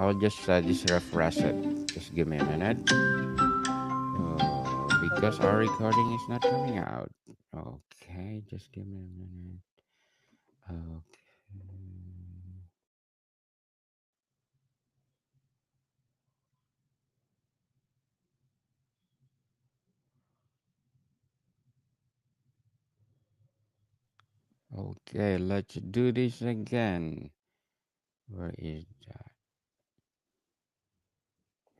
I'll just refresh it. Just give me a minute. No Because problem. our recording is not coming out. Okay, just give me a minute. Okay. Okay, let's do this again. Where is that?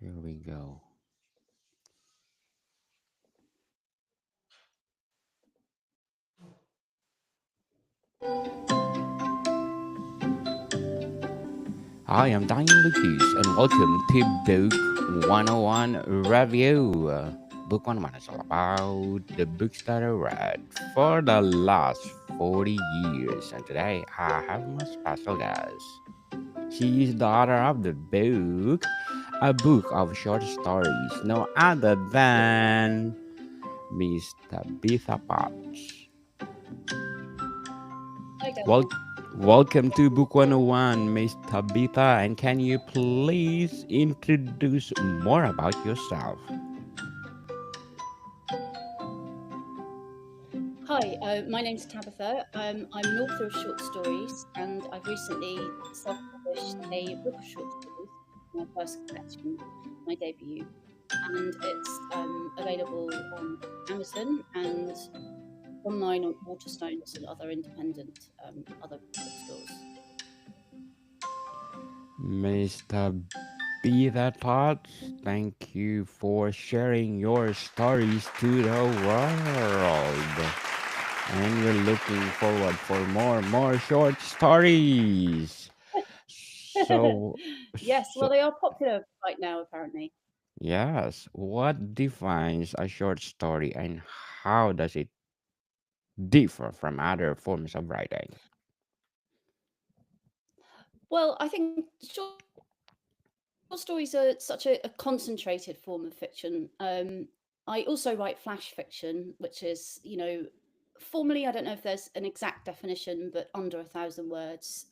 Here we go. Hi, I'm Daniel Lucas, and welcome to Book 101 Review. Book 101 is all about the books that I read for the last 40 years. And today I have my special guest. She is the author of the book, a book of short stories, no other than Miss Tabitha Potts. Hi, Well, Daniel. welcome to Book 101, Miss Tabitha. And can you please introduce more about yourself? Hi, my name's Tabitha. I'm an author of short stories, and I've recently self-published a book of short stories, my first collection, my debut, and it's available on Amazon and online on Waterstones and other independent other bookstores. Miss Tabitha Potts, thank you for sharing your stories to the world. And we're looking forward for more short stories. So, Yes, well, so they are popular right now, apparently. yes, what defines a short story and how does it differ from other forms of writing? Well, I think short stories are such a concentrated form of fiction. I also write flash fiction, which is, formally, I don't know if there's an exact definition, but under 1,000 words.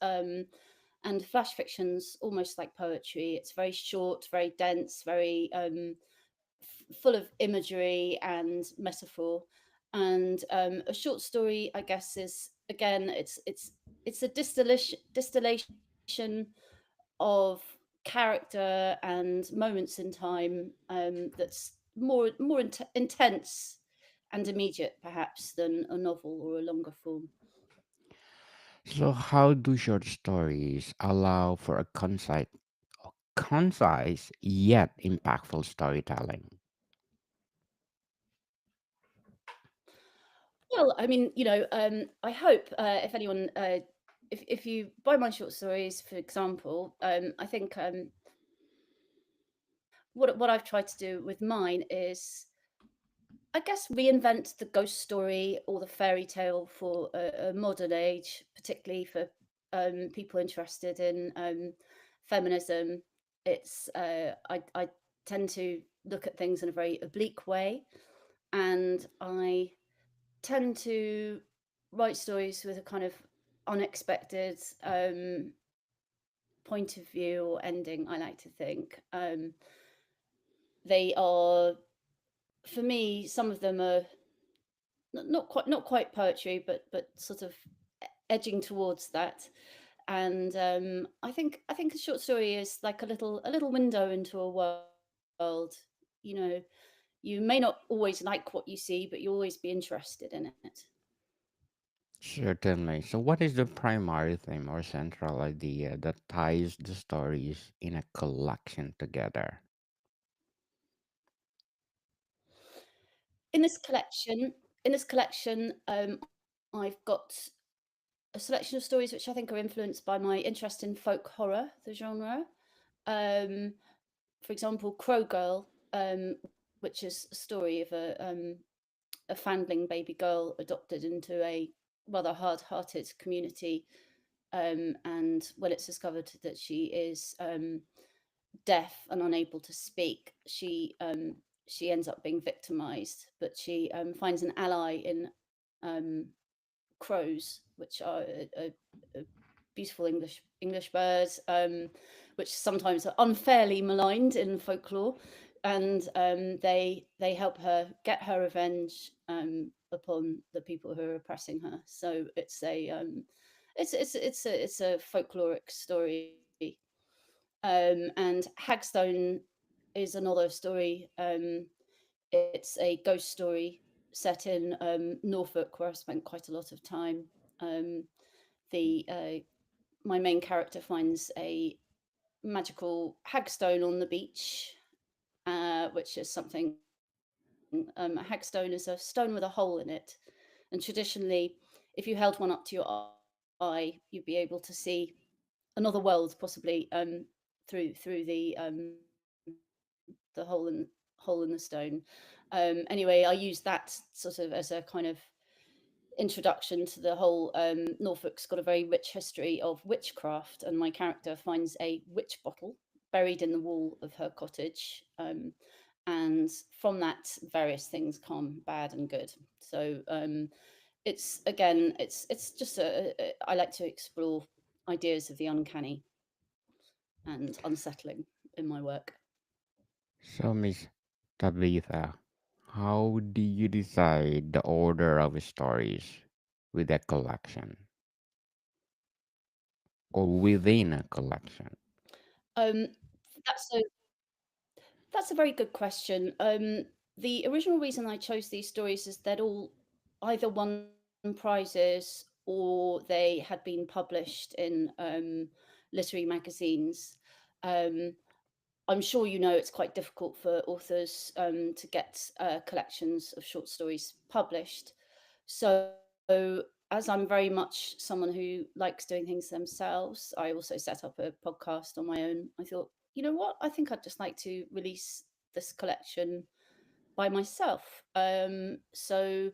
And flash fiction's almost like poetry. It's very short, very dense, very full of imagery and metaphor. And a short story, I guess, is again, it's a distillation of character and moments in time that's more intense and immediate, perhaps, than a novel or a longer form. So, how do short stories allow for a concise yet impactful storytelling? Well, I mean, I hope if anyone, if you buy my short stories, for example, I think what I've tried to do with mine is, I guess, reinvent the ghost story or the fairy tale for a modern age, particularly for people interested in feminism. I tend to look at things in a very oblique way, and I tend to write stories with a kind of unexpected point of view or ending. I like to think they are, for me, some of them are not quite poetry, but sort of edging towards that. And I think a short story is like a little window into a world. You know, you may not always like what you see, but you always be interested in it. Certainly. So, what is the primary theme or central idea that ties the stories in a collection together? In this collection, in this collection, I've got a selection of stories which I think are influenced by my interest in folk horror, the genre. Um, for example, Crow Girl, which is a story of a foundling baby girl adopted into a rather hard-hearted community, and when it's discovered that she is deaf and unable to speak, she ends up being victimized. But she finds an ally in um, crows, which are a beautiful English bird, which sometimes are unfairly maligned in folklore, and they help her get her revenge upon the people who are oppressing her. So it's a folkloric story, and Hagstone is another story. It's a ghost story set in Norfolk, where I've spent quite a lot of time. Um, the My main character finds a magical hagstone on the beach, which is something. A hagstone is a stone with a hole in it, and traditionally, if you held one up to your eye, you'd be able to see another world, possibly through the hole in the stone. Anyway, I use that sort of as a kind of introduction to the whole. Norfolk's got a very rich history of witchcraft, and my character finds a witch bottle buried in the wall of her cottage. And from that, various things come bad and good. So it's again, it's just I like to explore ideas of the uncanny and unsettling in my work. So, Miss Tabitha, how do you decide the order of stories with a collection or within a collection? Um, that's a that's a very good question. The original reason I chose these stories is they'd all either won prizes or they had been published in literary magazines. Um, I'm sure you know it's quite difficult for authors to get collections of short stories published. So, as I'm very much someone who likes doing things themselves, I also set up a podcast on my own. I thought, you know what? I think I'd just like to release this collection by myself. So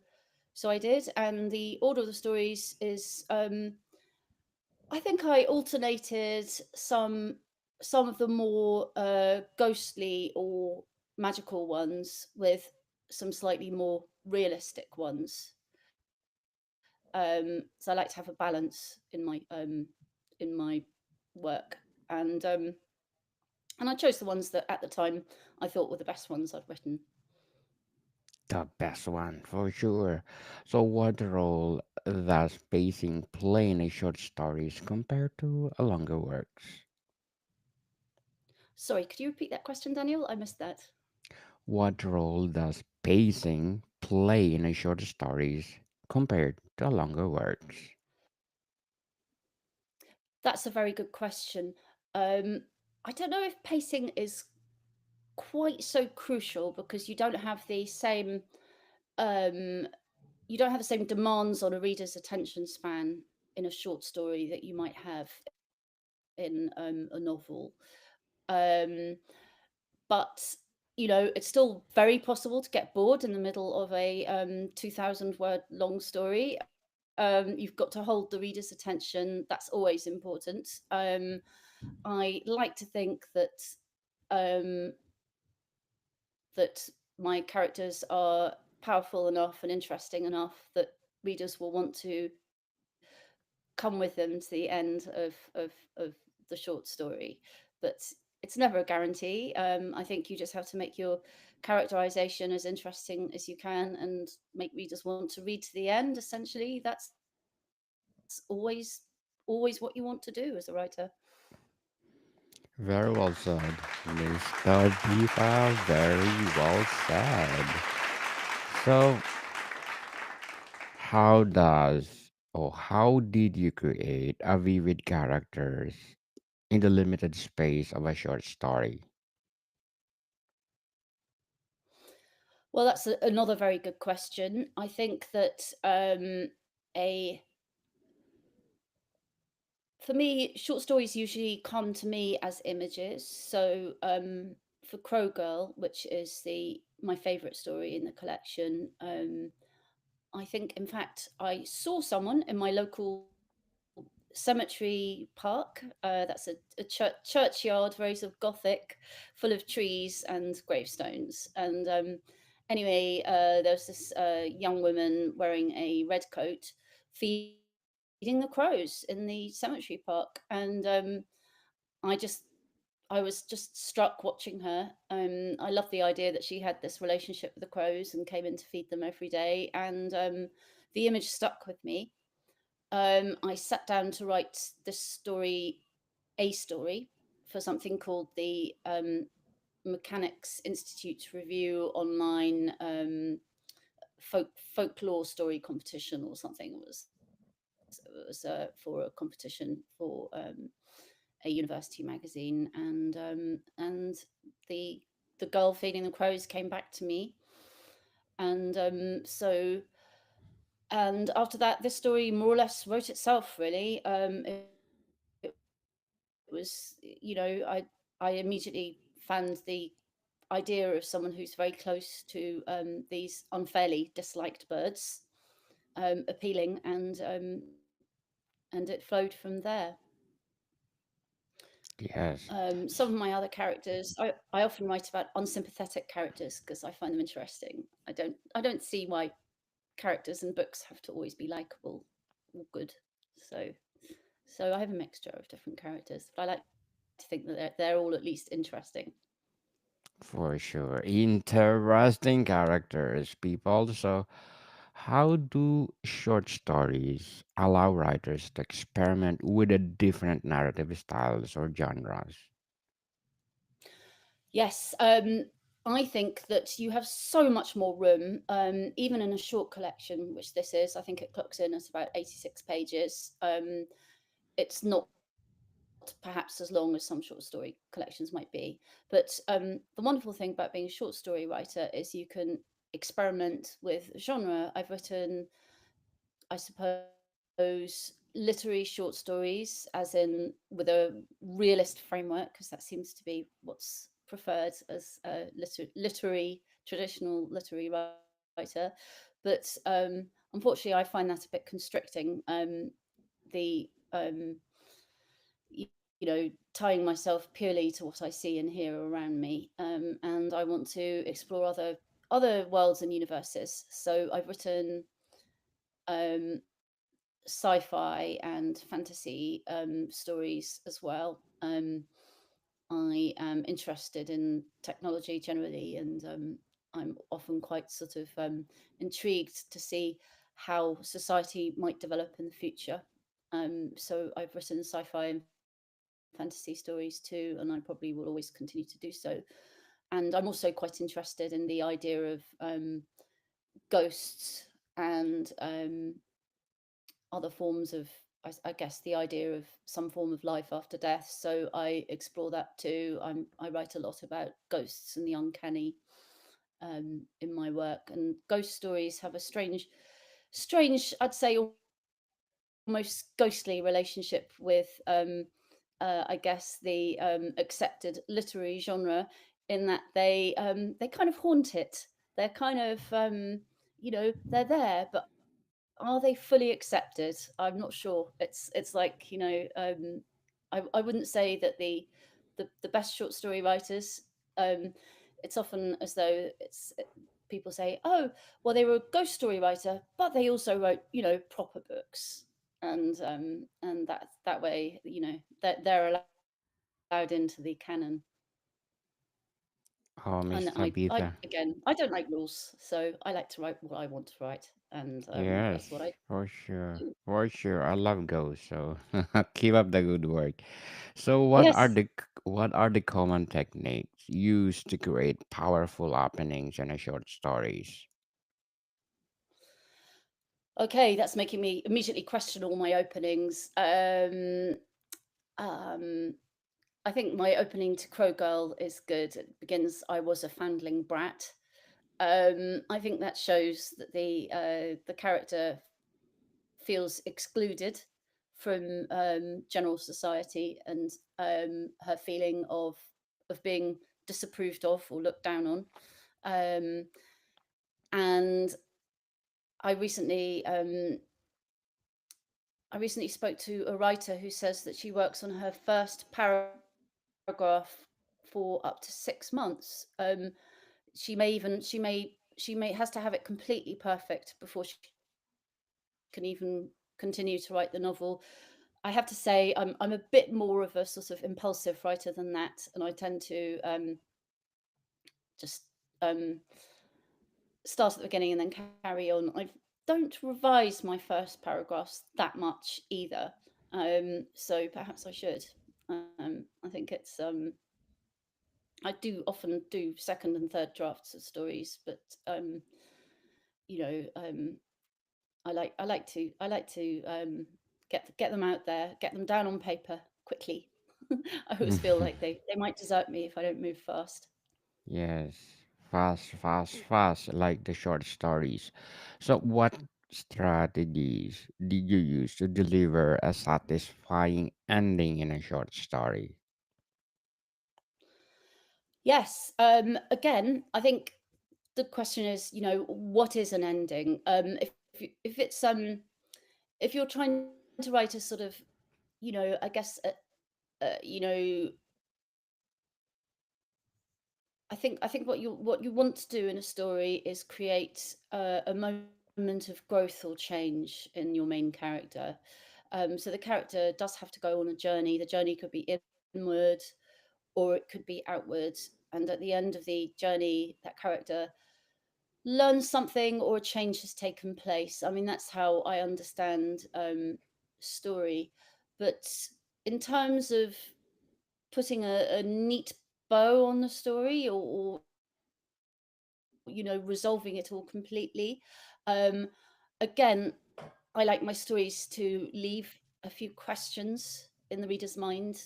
I did, and the order of the stories is I think I alternated some of the more ghostly or magical ones with some slightly more realistic ones. So I like to have a balance in my work, and um, and I chose the ones that at the time I thought were the best ones I'd written. The best one, for sure. So, what role does pacing play in a short stories compared to a longer works? Sorry, could you repeat that question, Daniel? I missed that. What role does pacing play in a short stories compared to a longer works? That's a very good question. Um, I don't know if pacing is quite so crucial because um, you don't have the same demands on a reader's attention span in a short story that you might have in a novel. Um, but it's still very possible to get bored in the middle of a 2,000 word long story. You've got to hold the reader's attention. That's always important. I like to think um, that my characters are powerful enough and interesting enough that readers will want to come with them to the end of the short story. But it's never a guarantee. I think you just have to make your characterization as interesting as you can and make readers want to read to the end. Essentially, that's always what you want to do as a writer. Very well said, Mr. Deepa. Very well said. So, how did you create a vivid characters in the limited space of a short story? Well, that's another very good question. I think that a for me, short stories usually come to me as images. So for Crow Girl, which is the my favorite story in the collection, I think in fact I saw someone in my local cemetery park. That's a churchyard, very sort of gothic, full of trees and gravestones. And anyway, there was this young woman wearing a red coat feeding the crows in the cemetery park, and I just I was just struck watching her. I love the idea that she had this relationship with the crows and came in to feed them every day, and the image stuck with me. I sat down to write this story, a story, for something called the Mechanics Institute Review online folklore story competition or something. It was for a competition for a university magazine, and the the girl feeding the crows came back to me, and and after that, this story more or less wrote itself. Really, it was, I immediately found the idea of someone who's very close to these unfairly disliked birds appealing, and it flowed from there. Yes. Some of my other characters, I often write about unsympathetic characters because I find them interesting. I don't see why characters in books have to always be likable or good. So so I have a mixture of different characters, but I like to think that they're all at least interesting. For sure. Interesting characters, people. So, how do short stories allow writers to experiment with a different narrative styles or genres? Yes, I think that you have so much more room, even in a short collection, which this is. I think it clocks in at about 86 pages. It's not perhaps as long as some short story collections might be, but the wonderful thing about being a short story writer is you can experiment with genre. I've written, I suppose, literary short stories, as in with a realist framework, because that seems to be what's preferred as a literary, traditional literary writer. But unfortunately, I find that a bit constricting. The y- tying myself purely to what I see and hear around me, and I want to explore other worlds and universes. So I've written um, sci-fi and fantasy stories as well. I am interested in technology generally, and I'm often quite sort of intrigued to see how society might develop in the future. So I've written sci-fi and fantasy stories too, and I probably will always continue to do so. And I'm also quite interested in the idea of ghosts and other forms of, I guess, the idea of some form of life after death. So I explore that too. I write a lot about ghosts and the uncanny in my work, and ghost stories have a strange, I'd say, almost ghostly relationship with, I guess, the accepted literary genre, in that they kind of haunt it. They're kind of, they're there, but are they fully accepted? I'm not sure. It's like, I wouldn't say that the best short story writers. Um, it's often as though people say, oh, well, they were a ghost story writer, but they also wrote, proper books, and that way, that they're allowed into the canon. Oh, Miss And I Tabitha. again, I don't like rules, so I like to write what I want to write, and Yes, that's what I for sure. do. For sure. I love ghosts, so keep up the good work. So Yes. what are the common techniques used to create powerful openings in a short stories? Okay, that's making me immediately question all my openings. Um, I think my opening to Crow Girl is good. It begins, I was a foundling brat. I think that shows that the character feels excluded from general society, and her feeling of being disapproved of or looked down on. Um, and I recently I recently spoke to a writer who says that she works on her first paragraph for up to 6 months. She may has to have it completely perfect before she can even continue to write the novel. I have to say I'm a bit more of a sort of impulsive writer than that, and I tend to just um, start at the beginning and then carry on. I don't revise my first paragraphs that much either, so perhaps I should. I think it's I do often do second and third drafts of stories, but you know, I like to get them out there, get them down on paper quickly. I always feel like they might desert me if I don't move fast. Yes, fast, fast, fast, like the short stories. So, what strategies did you use to deliver a satisfying ending in a short story? Yes. Again, I think the question is, what is an ending? If it's if you're trying to write a sort of, I guess, I think what you want to do in a story is create a moment of growth or change in your main character. So the character does have to go on a journey. The journey could be inward or it could be outward. And at the end of the journey, that character learns something or a change has taken place. I mean, that's how I understand story. But in terms of putting a neat bow on the story or resolving it all completely, um, again, I like my stories to leave a few questions in the reader's mind.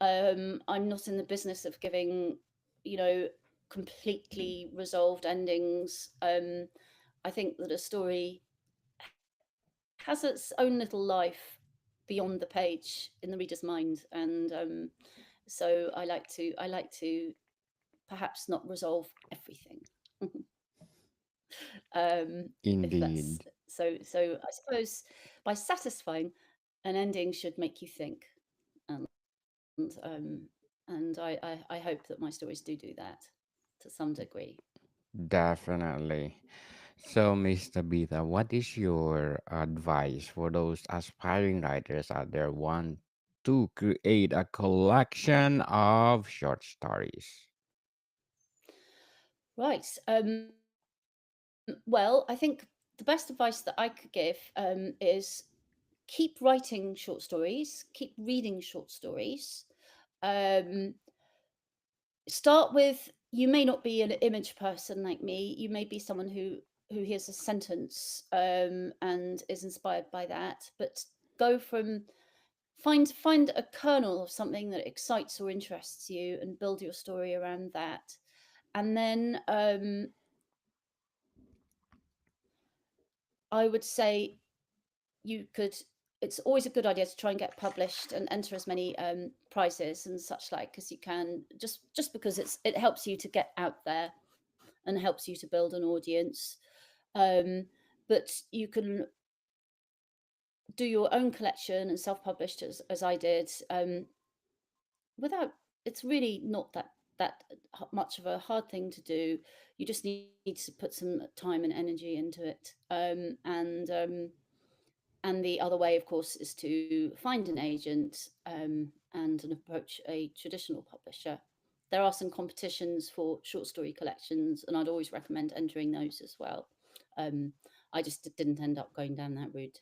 I'm not in the business of giving, you know, completely resolved endings. I think that a story has its own little life beyond the page in the reader's mind, and so I like to perhaps not resolve everything. If that's Indeed. so, I suppose by satisfying, an ending should make you think, and and I hope that my stories do that to some degree. Definitely. So, Miss Tabitha, what is your advice for those aspiring writers out there want to create a collection of short stories? Right. Well, I think the best advice that I could give is keep writing short stories, keep reading short stories. Um, Start with, you may not be an image person like me. You may be someone who hears a sentence and is inspired by that, but go from find a kernel of something that excites or interests you and build your story around that. And then I would say you could it's always a good idea to try and get published and enter as many prizes and such like as you can, just because it helps you to get out there and helps you to build an audience. um, but you can do your own collection and self-published as I did, without it's really not that much of a hard thing to do. You just need to put some time and energy into it, and the other way, of course, is to find an agent and approach a traditional publisher. There are some competitions for short story collections, and I'd always recommend entering those as well. Um, I just didn't end up going down that route.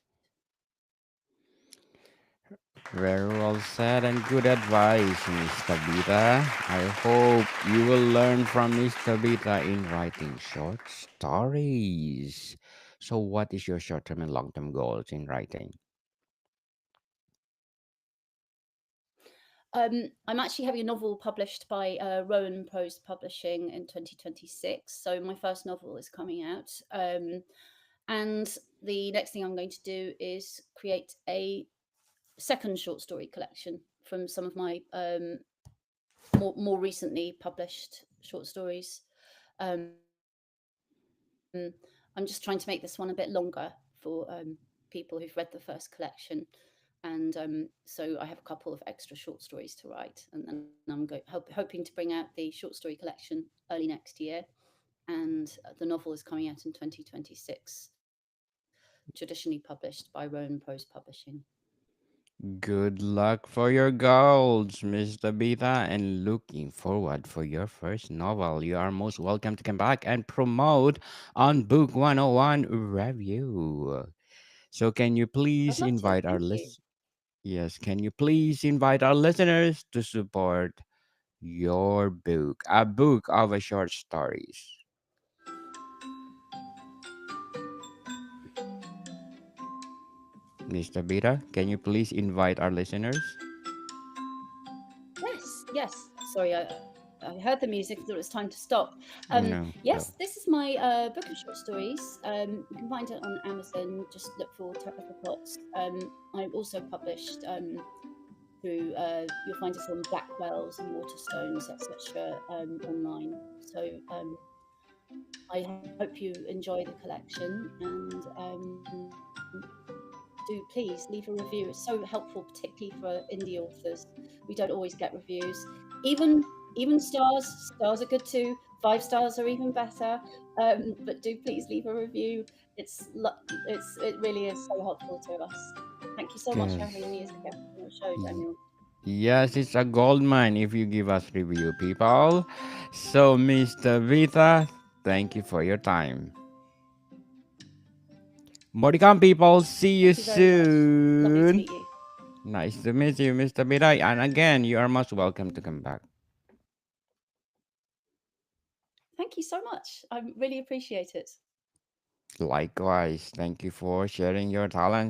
Very well said and good advice, Miss Tabitha. I hope you will learn from Miss Tabitha in writing short stories. So, what is your short term and long term goals in writing? I'm actually having a novel published by Rowan Prose Publishing in 2026. So my first novel is coming out. And the next thing I'm going to do is create a second short story collection from some of my more recently published short stories. Um, I'm just trying to make this one a bit longer for people who've read the first collection. And so I have a couple of extra short stories to write, and then I'm hoping to bring out the short story collection early next year. And the novel is coming out in 2026, traditionally published by Rowan Prose Publishing. Good luck for your goals, Mr. Beta, and looking forward for your first novel. You are most welcome to come back and promote on Book 101 review. So can you I'd please love to. invite our Thank you. yes, can you please invite our listeners to support your book, a book of a short stories. Mr. Beta, can you please invite our listeners? Yes, yes. Sorry, I heard the music. I thought it was time to stop. No, Yes, this go. is my book of short stories. You can find it on Amazon. Just look for Tabitha Potts. I've also published through. You'll find us on Blackwells and Waterstones, etc. Online. So I hope you enjoy the collection, and do please leave a review. It's so helpful, particularly for indie authors. We don't always get reviews. Even even stars are good too. 5 stars are even better. But do please leave a review. It really is so helpful to us. Thank you so much for having Yes. me as a guest on your show, Y- Daniel. Yes, it's a gold mine if you give us review, people. So, Mr. Vita, thank you for your time. More to come, people. See you Thank you very much. Lovely to soon. meet you. Nice to meet you, Mr. Vita. And again, you are most welcome to come back. Thank you so much. I really appreciate it. Likewise, thank you for sharing your talents